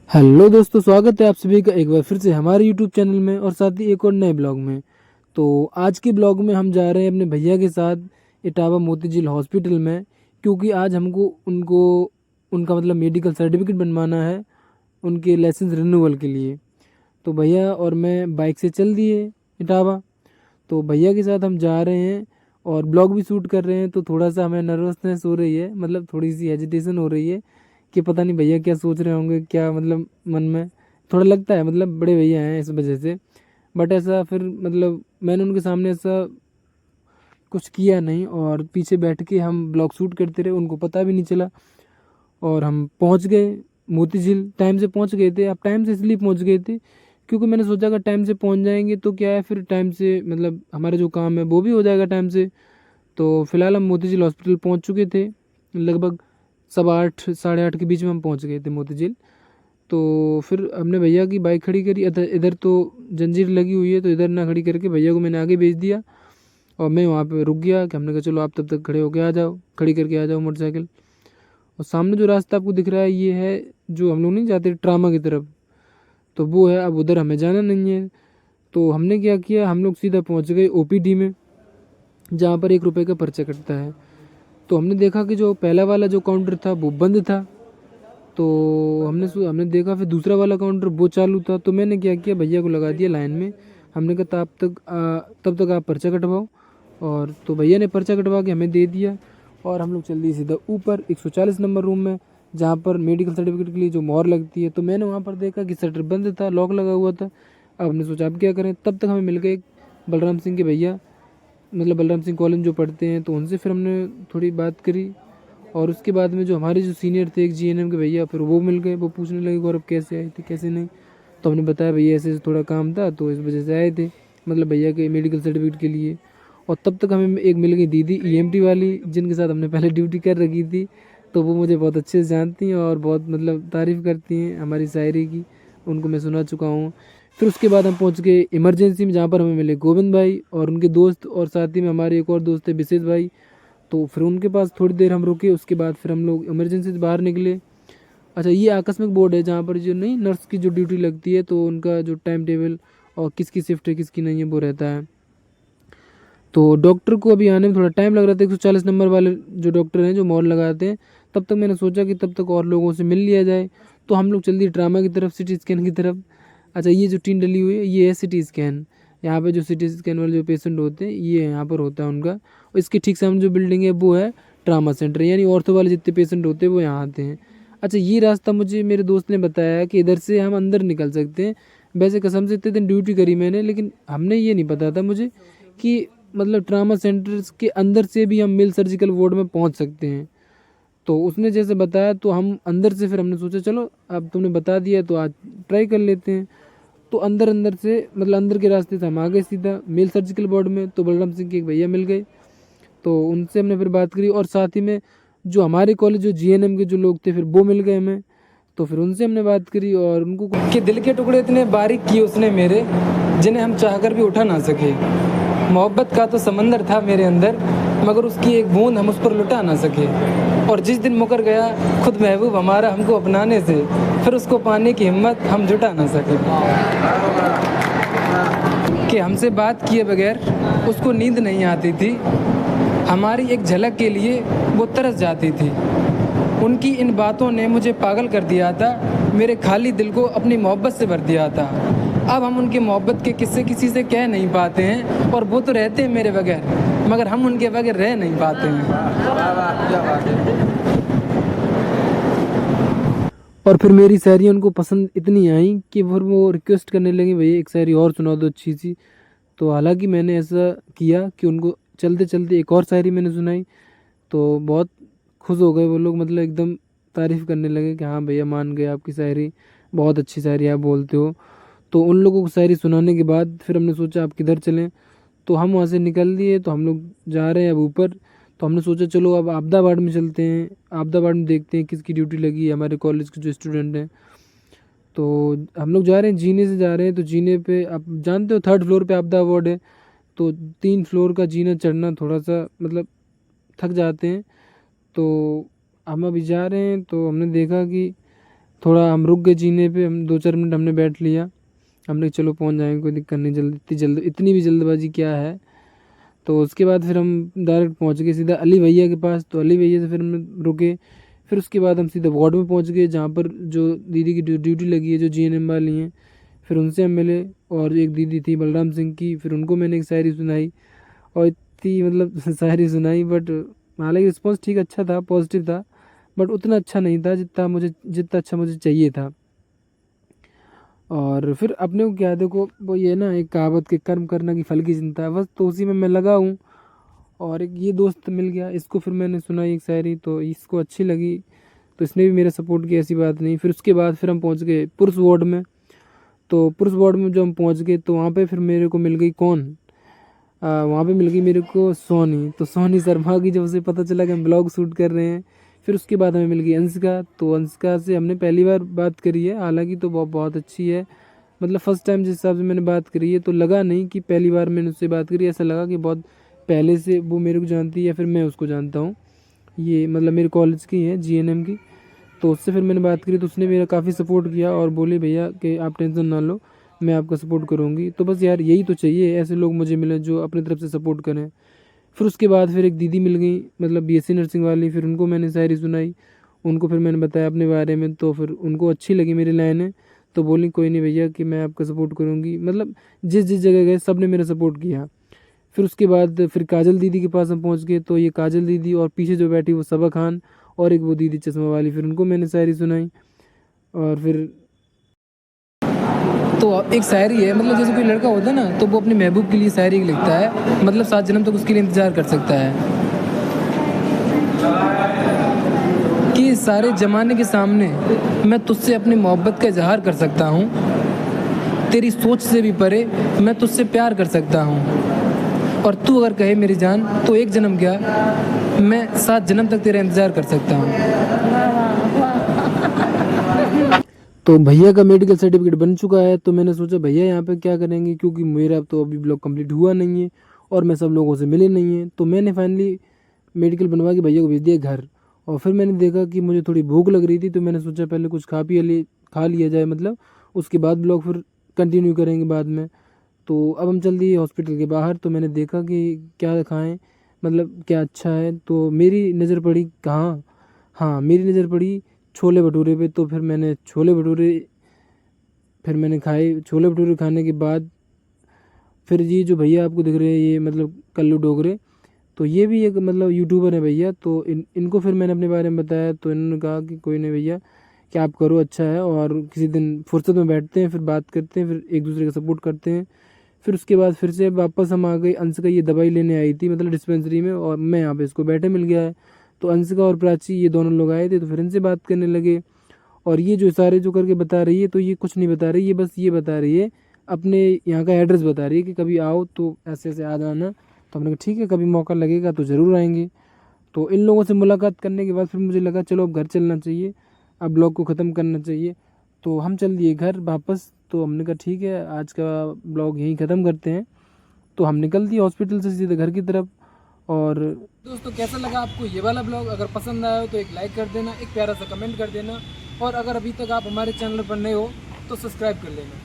Hello दोस्तों, स्वागत है आप सभी का एक बार फिर से हमारे यूट्यूब चैनल में और साथ ही एक और नए ब्लॉग में। तो आज के ब्लॉग में हम जा रहे हैं अपने भैया के साथ इटावा मोतीझील हॉस्पिटल में, क्योंकि आज हमको उनको उनका मतलब मेडिकल सर्टिफिकेट बनवाना है उनके लाइसेंस रिन्यूअल के लिए। तो भैया और मैं बाइक से चल दिए इटावा। तो भैया के साथ हम जा रहे हैं और ब्लॉग भी शूट कर रहे हैं। तो थोड़ा सा हमें नर्वसनेस हो रही है, मतलब थोड़ी सी हेजिटेशन हो रही है कि पता नहीं भैया क्या सोच रहे होंगे, क्या मतलब मन में थोड़ा लगता है, मतलब बड़े भैया हैं इस वजह से। बट ऐसा फिर मतलब मैंने उनके सामने ऐसा कुछ किया नहीं और पीछे बैठ के हम ब्लॉग शूट करते रहे, उनको पता भी नहीं चला। और हम पहुंच गए मोतीझील, टाइम से पहुंच गए थे। अब टाइम से इसलिए पहुंच गए थे क्योंकि मैंने सोचा अगर टाइम से पहुंच जाएंगे तो क्या है, फिर टाइम से मतलब हमारा जो काम है वो भी हो जाएगा टाइम से। तो फिलहाल हम मोतीझील हॉस्पिटल पहुंच चुके थे। लगभग 7:15 8:30 के बीच में हम पहुंच गए थे मोतीझील। तो फिर हमने भैया की बाइक खड़ी करी, इधर इधर तो जंजीर लगी हुई है तो इधर ना खड़ी करके भैया को मैंने आगे भेज दिया और मैं वहाँ पे रुक गया कि हमने कहा चलो आप तब तक खड़े होके आ जाओ, खड़ी करके आ जाओ मोटरसाइकिल। और सामने जो रास्ता आपको दिख रहा है ये है जो हम लोग नहीं जाते ट्रामा की तरफ, तो वो है। अब उधर हमें जाना नहीं है। तो हमने क्या किया, हम लोग सीधा पहुँच गए ओपीडी में, जहाँ पर 1 रुपये का पर्चा कटता है। तो हमने देखा कि जो पहला वाला जो काउंटर था वो बंद था। तो हमने देखा फिर दूसरा वाला काउंटर वो चालू था। तो मैंने क्या किया, भैया को लगा दिया लाइन में। हमने कहा तब तक आप पर्चा कटवाओ। और तो भैया ने पर्चा कटवा के हमें दे दिया और हम लोग चल दिए सीधा ऊपर 140 नंबर रूम में, जहाँ पर मेडिकल सर्टिफिकेट के लिए जो मोहर लगती है। तो मैंने वहाँ पर देखा कि शटर बंद था, लॉक लगा हुआ था। अब हमने सोचा अब क्या करें, तब तक हमें मिल गए बलराम सिंह के भैया, मतलब बलराम सिंह कॉलेज जो पढ़ते हैं। तो उनसे फिर हमने थोड़ी बात करी और उसके बाद में जो हमारे जो सीनियर थे एक जीएनएम के भैया, फिर वो मिल गए। वो पूछने लगे गौरव कैसे आए थे कैसे नहीं। तो हमने बताया भैया ऐसे ऐसे थोड़ा काम था तो इस वजह से आए थे, मतलब भैया के मेडिकल सर्टिफिकेट के लिए। और तब तक हमें एक मिल गई दीदी ईएमटी वाली, जिनके साथ हमने पहले ड्यूटी कर रखी थी। तो वो मुझे बहुत अच्छे से जानती हैं और बहुत मतलब तारीफ़ करती हैं हमारी शायरी की, उनको मैं सुना चुका हूँ। फिर उसके बाद हम पहुँच गए इमरजेंसी में, जहाँ पर हमें मिले गोविंद भाई और उनके दोस्त, और साथ ही में हमारे एक और दोस्त थे विशेष भाई। तो फिर उनके पास थोड़ी देर हम रुके, उसके बाद फिर हम लोग इमरजेंसी से बाहर निकले। अच्छा, ये आकस्मिक बोर्ड है जहाँ पर जो नहीं नर्स की जो ड्यूटी लगती है, तो उनका जो टाइम टेबल और किसकी शिफ्ट है किसकी नहीं है वो रहता है। तो डॉक्टर को अभी आने में थोड़ा टाइम लग रहा था, 140 नंबर वाले जो डॉक्टर हैं जो मॉल लगाते हैं। तब तक मैंने सोचा कि तब तक और लोगों से मिल लिया जाए। तो हम लोग चल दिए ड्रामा की तरफ, सिटी स्कैन की तरफ। अच्छा, ये जो टीन डली हुई है ये है सिटी स्कैन। यहाँ पे जो सिटी स्कैन वाले जो पेशेंट होते हैं ये यहाँ पर होता है उनका। और इसके ठीक सामने जो बिल्डिंग है वो है ट्रामा सेंटर, यानी ऑर्थो वाले जितने पेशेंट होते हैं वो यहाँ आते हैं। अच्छा, ये रास्ता मुझे मेरे दोस्त ने बताया कि इधर से हम अंदर निकल सकते हैं। वैसे कसम से इतने दिन ड्यूटी करी मैंने, लेकिन हमने ये नहीं पता था मुझे कि मतलब ट्रामा सेंटर्स के अंदर से भी हम मिल सर्जिकल वार्ड में पहुंच सकते हैं। तो उसने जैसे बताया तो हम अंदर से, फिर हमने सोचा चलो अब तुमने बता दिया तो आज ट्राई कर लेते हैं। तो अंदर अंदर से मतलब अंदर के रास्ते से हम आ गए सीधा मेल सर्जिकल वार्ड में। तो बलराम सिंह के एक भैया मिल गए, तो उनसे हमने फिर बात करी। और साथ ही में जो हमारे कॉलेज जो जीएनएम के जो लोग थे फिर वो मिल गए हमें। तो फिर उनसे हमने बात करी और उनको कि दिल के टुकड़े इतने बारीक किए उसने मेरे, जिन्हें हम चाहकर भी उठा ना सके। मोहब्बत का तो समंदर था मेरे अंदर, मगर उसकी एक बूंद हम उस पर लुटा ना सके। और जिस दिन मुकर गया खुद महबूब हमारा हमको अपनाने से, फिर उसको पाने की हिम्मत हम जुटा ना सके। कि हमसे बात किए बगैर उसको नींद नहीं आती थी, हमारी एक झलक के लिए वो तरस जाती थी। उनकी इन बातों ने मुझे पागल कर दिया था, मेरे खाली दिल को अपनी मोहब्बत से भर दिया था। अब हम उनकी मोहब्बत के किस्से किसी से कह नहीं पाते हैं, और वो तो रहते हैं मेरे बगैर, मगर हम उनके बगैर रह नहीं पाते हैं। और फिर मेरी शायरी उनको पसंद इतनी आई कि फिर वो रिक्वेस्ट करने लगे भैया एक शायरी और सुना दो अच्छी सी। तो हालांकि मैंने ऐसा किया कि उनको चलते चलते एक और शायरी मैंने सुनाई। तो बहुत खुश हो गए वो लोग, मतलब एकदम तारीफ़ करने लगे कि हाँ भैया मान गए, आपकी शायरी बहुत अच्छी शायरी आप बोलते हो। तो उन लोगों को शायरी सुनाने के बाद फिर हमने सोचा आप किधर चलें। तो हम वहाँ से निकल दिए, तो हम लोग जा रहे हैं अब ऊपर। तो हमने सोचा चलो अब अहमदाबाद में चलते हैं, अहमदाबाद में देखते हैं किसकी ड्यूटी लगी है, हमारे कॉलेज के जो स्टूडेंट हैं। तो हम लोग जा रहे हैं, जीने से जा रहे हैं। तो जीने पे आप जानते हो 3rd फ्लोर पे आपदा वार्ड है। तो 3 फ्लोर का जीना चढ़ना थोड़ा सा मतलब थक जाते हैं। तो हम अभी जा रहे हैं तो हमने देखा कि थोड़ा हम रुक गए जीने पे, हम 2-4 मिनट हमने बैठ लिया। हमने चलो पहुंच जाएंगे, कोई दिक्कत नहीं, इतनी भी जल्दबाजी क्या है। तो उसके बाद फिर हम डायरेक्ट पहुंच गए सीधा अली भैया के पास। तो अली भैया से फिर हम रुके। फिर उसके बाद हम सीधा वार्ड में पहुंच गए, जहाँ पर जो दीदी की ड्यूटी लगी है, जो जीएनएम वाली हैं। फिर उनसे हम मिले, और एक दीदी थी बलराम सिंह की, फिर उनको मैंने एक शायरी सुनाई, और इतनी मतलब शायरी सुनाई। बट हालांकि रिस्पॉन्स ठीक अच्छा था, पॉजिटिव था, बट उतना अच्छा नहीं था जितना अच्छा मुझे चाहिए था। और फिर अपने को क्या, देखो वो ये ना एक कहावत के कर्म करना की फल की चिंता है, बस तो उसी में मैं लगा हूँ। और एक ये दोस्त मिल गया, इसको फिर मैंने सुनाई एक शायरी, तो इसको अच्छी लगी, तो इसने भी मेरा सपोर्ट किया, ऐसी बात नहीं। फिर उसके बाद फिर हम पहुँच गए पुरुष वार्ड में। तो पुरुष वार्ड में जो हम पहुँच गए, तो वहाँ पे फिर मेरे को मिल गई कौन, वहाँ पे मिल गई मेरे को सोनी। तो सोनी शर्मा की जब उसे पता चला कि हम ब्लॉग शूट कर रहे हैं। फिर उसके बाद हमें मिल गई अंशिका। तो अंशिका से हमने पहली बार बात करी है, हालांकि तो बहुत अच्छी है, मतलब फ़र्स्ट टाइम जिस हिसाब से मैंने बात करी है, तो लगा नहीं कि पहली बार मैंने उससे बात करी, ऐसा लगा कि बहुत पहले से वो मेरे को जानती है, या फिर मैं उसको जानता हूँ। ये मतलब मेरे कॉलेज की है, जीएनएम की। तो उससे फिर मैंने बात करी, तो उसने मेरा काफ़ी सपोर्ट किया और बोले भैया कि आप टेंशन ना लो, मैं आपका सपोर्ट करूँगी। तो बस यार यही तो चाहिए, ऐसे लोग मुझे मिले जो अपनी तरफ से सपोर्ट करें। फिर उसके बाद फिर एक दीदी मिल गई, मतलब बीएससी नर्सिंग वाली। फिर उनको मैंने शायरी सुनाई, उनको फिर मैंने बताया अपने बारे में, तो फिर उनको अच्छी लगी मेरी लाइनें। तो बोली कोई नहीं भैया कि मैं आपका सपोर्ट करूँगी, मतलब जिस जिस जगह गए सब ने मेरा सपोर्ट किया। फिर उसके बाद फिर काजल दीदी के पास हम पहुँच गए। तो ये काजल दीदी, और पीछे जो बैठी वो सबा खान, और एक वो दीदी चश्मा वाली, फिर उनको मैंने शायरी सुनाई। और फिर तो एक शायरी है, मतलब जैसे कोई लड़का होता है ना, तो वो अपने महबूब के लिए शायरी लिखता है, मतलब 7 जन्म तक उसके लिए इंतज़ार कर सकता है। कि सारे ज़माने के सामने मैं तुझसे अपनी मोहब्बत का इजहार कर सकता हूँ, तेरी सोच से भी परे मैं तुझसे प्यार कर सकता हूँ, और तू अगर कहे मेरी जान तो एक जन्म क्या, मैं 7 जन्म तक तेरा इंतज़ार कर सकता हूँ। तो भैया का मेडिकल सर्टिफिकेट बन चुका है। तो मैंने सोचा भैया यहाँ पे क्या करेंगे, क्योंकि मेरा तो अभी ब्लॉग कंप्लीट हुआ नहीं है और मैं सब लोगों से मिले नहीं है। तो मैंने फाइनली मेडिकल बनवा के भैया को भेज दिया घर। और फिर मैंने देखा कि मुझे थोड़ी भूख लग रही थी, तो मैंने सोचा पहले कुछ खा लिया जाए, मतलब उसके बाद ब्लॉग फिर कंटिन्यू करेंगे बाद में। तो अब हम चल दिए हॉस्पिटल के बाहर। तो मैंने देखा कि क्या खाएं, मतलब क्या अच्छा है। तो मेरी नज़र पड़ी कहाँ, हाँ मेरी नज़र पड़ी छोले भटूरे पे। तो फिर मैंने छोले भटूरे फिर मैंने खाए। छोले भटूरे खाने के बाद फिर ये जो भैया आपको दिख रहे हैं, ये मतलब कल्लू डोगरे, तो ये भी एक मतलब यूट्यूबर है भैया। तो इनको फिर मैंने अपने बारे में बताया। तो इन्होंने कहा कि कोई नहीं भैया कि आप करो, अच्छा है, और किसी दिन फुर्सत में बैठते हैं, फिर बात करते हैं, फिर एक दूसरे का सपोर्ट करते हैं। फिर उसके बाद फिर से वापस हम आ गए। अंशिका ये दवाई लेने आई थी, मतलब डिस्पेंसरी में, और मैं यहाँ पे इसको बैठे मिल गया है। तो अंशिका और प्राची ये दोनों लोग आए थे, तो फिर इनसे बात करने लगे। और ये जो सारे जो करके बता रही है, तो ये कुछ नहीं बता रही, ये बस ये बता रही है अपने यहाँ का एड्रेस बता रही है कि कभी आओ तो ऐसे ऐसे आ जाना। तो हमने कहा ठीक है, कभी मौका लगेगा तो ज़रूर आएंगे। तो इन लोगों से मुलाकात करने के बाद फिर मुझे लगा चलो अब घर चलना चाहिए, अब ब्लॉग को ख़त्म करना चाहिए। तो हम चल दिए घर वापस। तो हमने कहा ठीक है, आज का ब्लॉग यहीं ख़त्म करते हैं। तो हम निकल दिए हॉस्पिटल से सीधे घर की तरफ। और दोस्तों कैसा लगा आपको ये वाला ब्लॉग, अगर पसंद आया हो तो एक लाइक कर देना, एक प्यारा सा कमेंट कर देना, और अगर अभी तक आप हमारे चैनल पर नए हो तो सब्सक्राइब कर लेना।